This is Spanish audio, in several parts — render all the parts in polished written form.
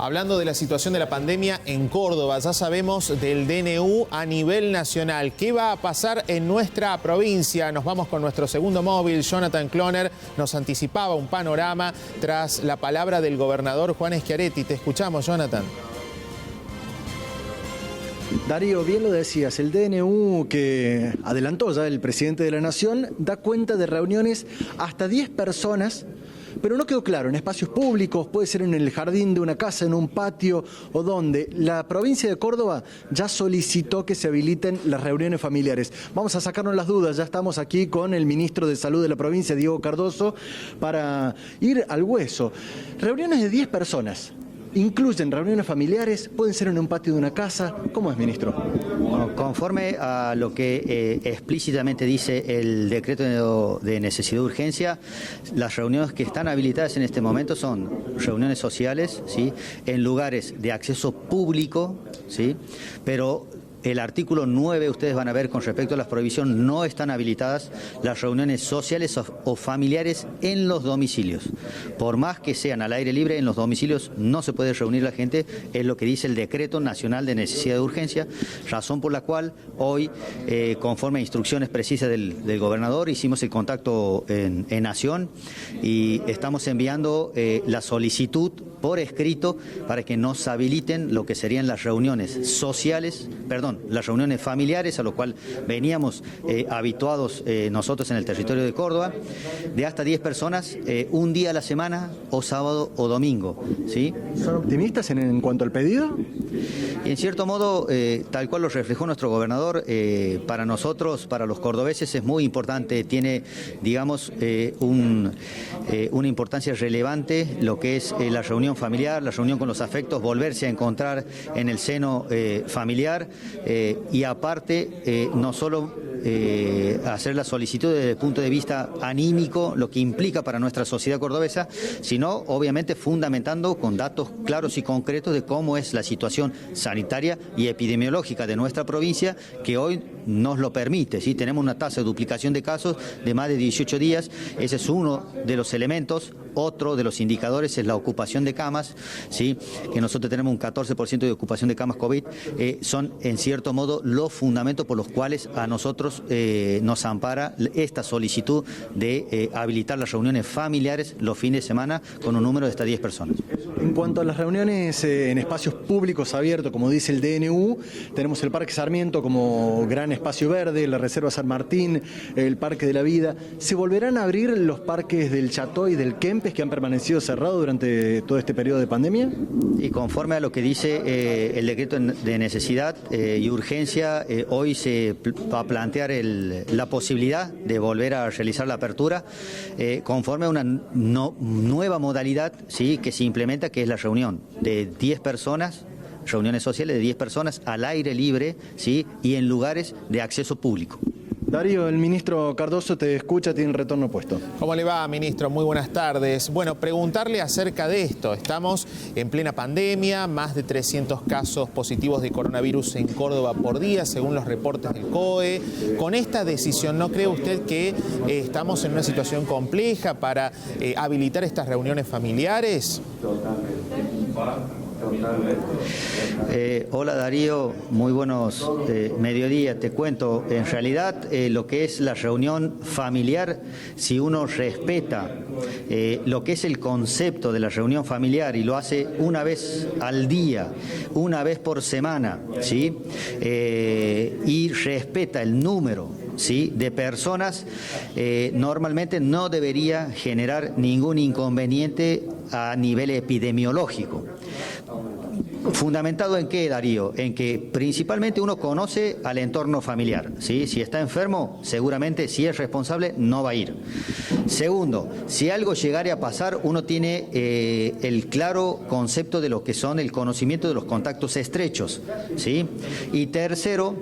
Hablando de la situación de la pandemia en Córdoba, ya sabemos del DNU a nivel nacional. ¿Qué va a pasar en nuestra provincia? Nos vamos con nuestro segundo móvil. Jonathan Cloner nos anticipaba un panorama tras la palabra del gobernador Juan Schiaretti. Te escuchamos, Jonathan. Darío, bien lo decías, el DNU que adelantó ya el presidente de la Nación da cuenta de reuniones hasta 10 personas, pero no quedó claro, en espacios públicos, puede ser en el jardín de una casa, en un patio o donde. La provincia de Córdoba ya solicitó que se habiliten las reuniones familiares. Vamos a sacarnos las dudas, ya estamos aquí con el ministro de Salud de la provincia, Diego Cardoso, para ir al hueso. Reuniones de 10 personas. ¿Incluyen reuniones familiares? ¿Pueden ser en un patio de una casa? ¿Cómo es, ministro? Bueno, conforme a lo que explícitamente dice el decreto de necesidad de urgencia, las reuniones que están habilitadas en este momento son reuniones sociales, ¿sí?, en lugares de acceso público, ¿sí?, pero el artículo 9, ustedes van a ver con respecto a las prohibiciones, no están habilitadas las reuniones sociales o familiares en los domicilios. Por más que sean al aire libre, en los domicilios no se puede reunir la gente, es lo que dice el Decreto Nacional de Necesidad de Urgencia, razón por la cual hoy, conforme a instrucciones precisas del gobernador, hicimos el contacto en Nación y estamos enviando la solicitud por escrito para que nos habiliten lo que serían las reuniones sociales, las reuniones familiares, a lo cual veníamos habituados nosotros en el territorio de Córdoba, de hasta 10 personas, un día a la semana, o sábado o domingo, ¿sí? ¿Son optimistas en cuanto al pedido? Y en cierto modo, tal cual lo reflejó nuestro gobernador, para nosotros, para los cordobeses, es muy importante, tiene, digamos, una importancia relevante lo que es la reunión familiar, la reunión con los afectos, volverse a encontrar en el seno familiar, y aparte no solo hacer la solicitud desde el punto de vista anímico, lo que implica para nuestra sociedad cordobesa, sino obviamente fundamentando con datos claros y concretos de cómo es la situación sanitaria y epidemiológica de nuestra provincia, que hoy nos lo permite, ¿sí? Tenemos una tasa de duplicación de casos de más de 18 días, ese es uno de los elementos. Otro de los indicadores es la ocupación de camas, ¿sí?, que nosotros tenemos un 14% de ocupación de camas COVID, son en cierto modo los fundamentos por los cuales a nosotros nos ampara esta solicitud de habilitar las reuniones familiares los fines de semana con un número de hasta 10 personas. En cuanto a las reuniones en espacios públicos abiertos, como dice el DNU, tenemos el Parque Sarmiento como gran espacio verde, la Reserva San Martín, el Parque de la Vida. ¿Se volverán a abrir los parques del Cható y del Kempes que han permanecido cerrados durante todo este periodo de pandemia? Y conforme a lo que dice el decreto de necesidad y urgencia, hoy se va a plantear la posibilidad de volver a realizar la apertura conforme a una nueva modalidad, ¿sí?, que se implementa, que es la reunión de 10 personas, reuniones sociales de 10 personas al aire libre, ¿sí?, y en lugares de acceso público. Darío, el ministro Cardoso te escucha, tiene el retorno puesto. ¿Cómo le va, ministro? Muy buenas tardes. Bueno, preguntarle acerca de esto. Estamos en plena pandemia, más de 300 casos positivos de coronavirus en Córdoba por día, según los reportes del COE. Con esta decisión, ¿no cree usted que estamos en una situación compleja para habilitar estas reuniones familiares? Hola Darío, muy buenos mediodía. Te cuento, en realidad lo que es la reunión familiar, si uno respeta lo que es el concepto de la reunión familiar y lo hace una vez al día, una vez por semana, ¿sí?, y respeta el número, ¿sí?, de personas, normalmente no debería generar ningún inconveniente a nivel epidemiológico. ¿Fundamentado en qué, Darío? En que principalmente uno conoce al entorno familiar, ¿sí? Si está enfermo, seguramente si es responsable no va a ir. Segundo, si algo llegare a pasar, uno tiene el claro concepto de lo que son el conocimiento de los contactos estrechos, ¿sí? Y tercero,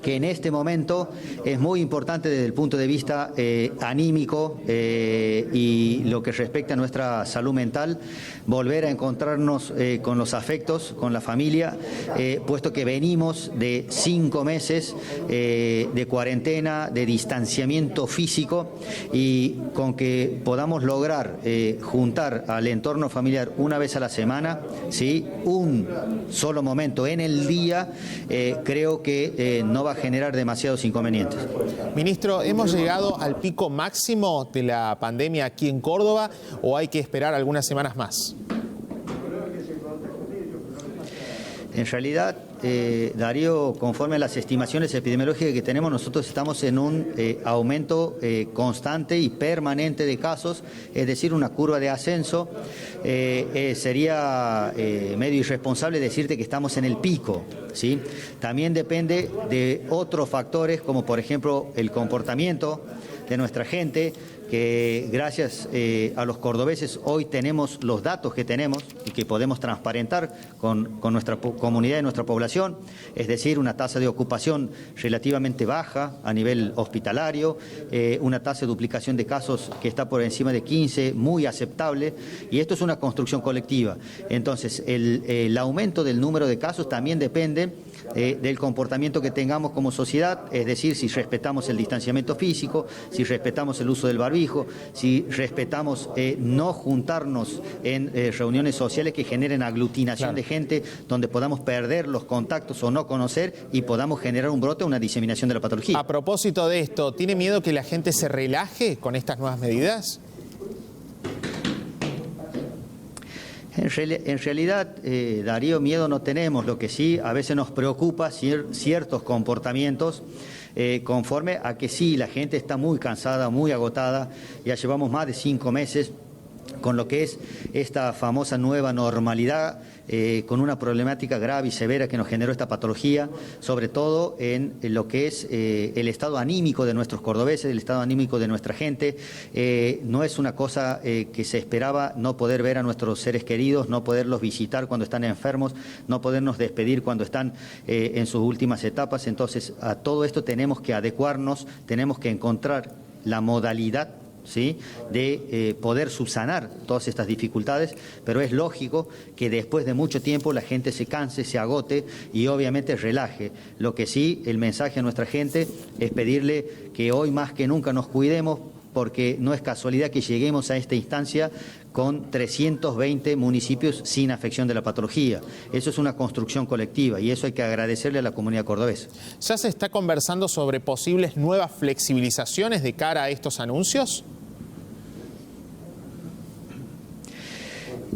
que en este momento es muy importante desde el punto de vista anímico y lo que respecta a nuestra salud mental, volver a encontrarnos con los afectos, con la familia, puesto que venimos de 5 meses de cuarentena, de distanciamiento físico, y con que podamos lograr juntar al entorno familiar una vez a la semana, ¿sí?, un solo momento en el día, creo que no va a generar demasiados inconvenientes. Ministro, ¿hemos llegado al pico máximo de la pandemia aquí en Córdoba o hay que esperar algunas semanas más? En realidad, Darío, conforme a las estimaciones epidemiológicas que tenemos, nosotros estamos en un aumento constante y permanente de casos, es decir, una curva de ascenso. Sería medio irresponsable decirte que estamos en el pico, ¿sí? También depende de otros factores, como por ejemplo el comportamiento de nuestra gente, que gracias a los cordobeses hoy tenemos los datos que tenemos y que podemos transparentar con nuestra comunidad y nuestra población, es decir, una tasa de ocupación relativamente baja a nivel hospitalario, una tasa de duplicación de casos que está por encima de 15, muy aceptable, y esto es una construcción colectiva. Entonces, el aumento del número de casos también depende del comportamiento que tengamos como sociedad, es decir, si respetamos el distanciamiento físico, si respetamos el uso del barbijo, si respetamos no juntarnos en reuniones sociales que generen aglutinación de gente, donde podamos perder los contactos o no conocer y podamos generar un brote o una diseminación de la patología. A propósito de esto, ¿tiene miedo que la gente se relaje con estas nuevas medidas? En realidad, Darío, miedo no tenemos. Lo que sí a veces nos preocupa ciertos comportamientos conforme a que sí, la gente está muy cansada, muy agotada. Ya llevamos más de 5 meses con lo que es esta famosa nueva normalidad, con una problemática grave y severa que nos generó esta patología, sobre todo en lo que es el estado anímico de nuestros cordobeses, el estado anímico de nuestra gente. No es una cosa que se esperaba, no poder ver a nuestros seres queridos, no poderlos visitar cuando están enfermos, no podernos despedir cuando están en sus últimas etapas. Entonces, a todo esto tenemos que adecuarnos, tenemos que encontrar la modalidad, ¿sí?, de poder subsanar todas estas dificultades, pero es lógico que después de mucho tiempo la gente se canse, se agote y obviamente relaje. Lo que sí, el mensaje a nuestra gente es pedirle que hoy más que nunca nos cuidemos, porque no es casualidad que lleguemos a esta instancia con 320 municipios sin afección de la patología. Eso es una construcción colectiva y eso hay que agradecerle a la comunidad cordobesa. ¿Ya se está conversando sobre posibles nuevas flexibilizaciones de cara a estos anuncios?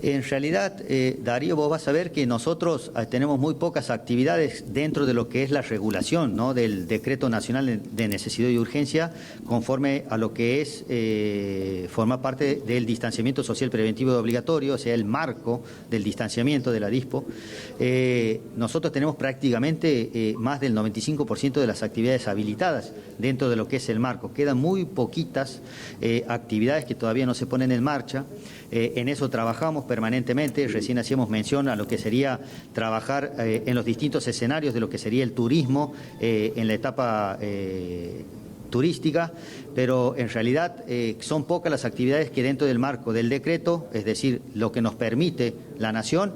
En realidad, Darío, vos vas a ver que nosotros tenemos muy pocas actividades dentro de lo que es la regulación, ¿no?, del Decreto Nacional de Necesidad y Urgencia, conforme a lo que es forma parte del distanciamiento social preventivo y obligatorio, o sea, el marco del distanciamiento de la DISPO. Nosotros tenemos prácticamente más del 95% de las actividades habilitadas dentro de lo que es el marco. Quedan muy poquitas actividades que todavía no se ponen en marcha. En eso trabajamos permanentemente. Recién hacíamos mención a lo que sería trabajar en los distintos escenarios de lo que sería el turismo en la etapa turística, pero en realidad son pocas las actividades que dentro del marco del decreto, es decir, lo que nos permite la Nación,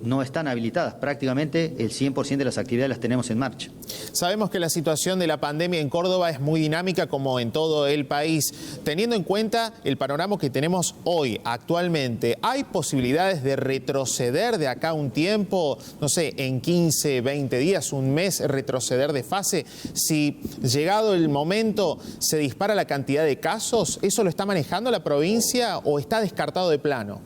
no están habilitadas. Prácticamente el 100% de las actividades las tenemos en marcha. Sabemos que la situación de la pandemia en Córdoba es muy dinámica como en todo el país. Teniendo en cuenta el panorama que tenemos hoy, actualmente, ¿hay posibilidades de retroceder de acá un tiempo, no sé, en 15, 20 días, un mes, retroceder de fase? Si llegado el momento se dispara la cantidad de casos, ¿eso lo está manejando la provincia o está descartado de plano?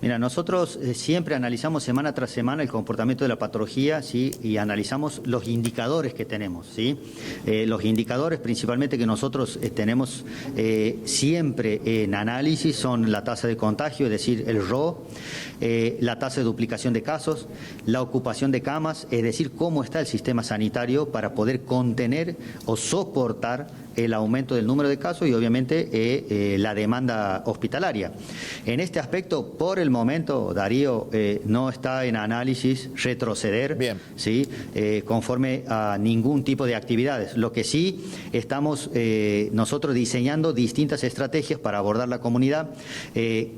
Mira, nosotros siempre analizamos semana tras semana el comportamiento de la patología, ¿sí?, y analizamos los indicadores que tenemos, ¿sí? Los indicadores principalmente que nosotros tenemos siempre en análisis son la tasa de contagio, es decir, el RO, la tasa de duplicación de casos, la ocupación de camas, es decir, cómo está el sistema sanitario para poder contener o soportar el aumento del número de casos y obviamente la demanda hospitalaria. En este aspecto, por el momento, Darío, no está en análisis retroceder, ¿sí? Conforme a ningún tipo de actividades. Lo que sí estamos nosotros diseñando distintas estrategias para abordar la comunidad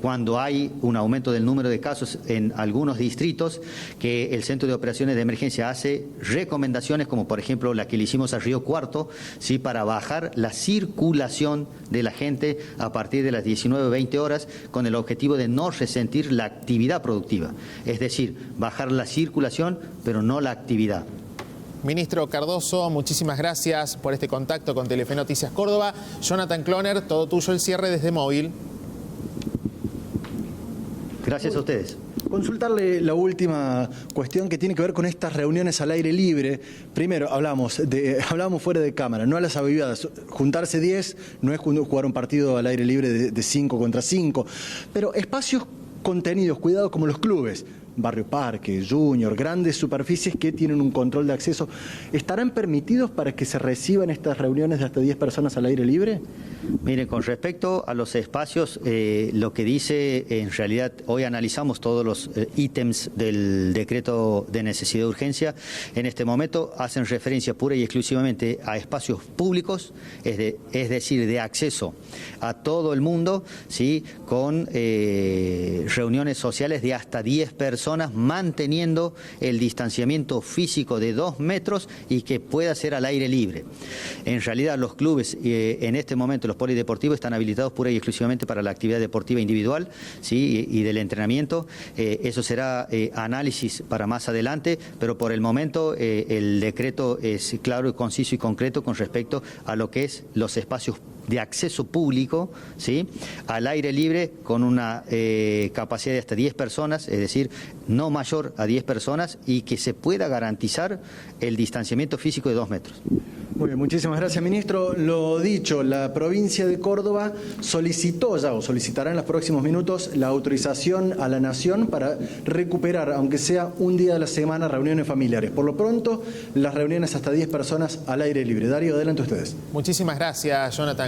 cuando hay un aumento del número de casos en algunos distritos, que el Centro de Operaciones de Emergencia hace recomendaciones como por ejemplo la que le hicimos a Río Cuarto, ¿sí? Para bajar la circulación de la gente a partir de las 19:20 horas con el objetivo de no resentir la actividad productiva, es decir, bajar la circulación pero no la actividad. Ministro Cardoso, muchísimas gracias por este contacto con Telefe Noticias Córdoba. Jonathan Cloner, todo tuyo el cierre desde Móvil. Gracias a ustedes. Consultarle la última cuestión que tiene que ver con estas reuniones al aire libre. Primero, hablamos fuera de cámara, no a las avivadas. Juntarse 10 no es jugar un partido al aire libre de 5 contra 5, pero espacios contenidos, cuidado, como los clubes, Barrio Parque, Junior, grandes superficies que tienen un control de acceso, ¿estarán permitidos para que se reciban estas reuniones de hasta 10 personas al aire libre? Miren, con respecto a los espacios, lo que dice, en realidad, hoy analizamos todos los ítems del decreto de necesidad de urgencia. En este momento hacen referencia pura y exclusivamente a espacios públicos, es decir, de acceso a todo el mundo, ¿sí? Con reuniones sociales de hasta 10 personas, manteniendo el distanciamiento físico de 2 metros y que pueda ser al aire libre. En realidad, los clubes, en este momento, los polideportivos están habilitados pura y exclusivamente para la actividad deportiva individual, ¿sí? Y del entrenamiento. Eso será análisis para más adelante, pero por el momento el decreto es claro, conciso y concreto con respecto a lo que es los espacios de acceso público, ¿sí? Al aire libre con una capacidad de hasta 10 personas, es decir, no mayor a 10 personas y que se pueda garantizar el distanciamiento físico de 2 metros. Muy bien, muchísimas gracias, ministro. Lo dicho, la provincia de Córdoba solicitó ya o solicitará en los próximos minutos la autorización a la Nación para recuperar, aunque sea un día de la semana, reuniones familiares. Por lo pronto, las reuniones hasta 10 personas al aire libre. Darío, adelante ustedes. Muchísimas gracias, Jonathan.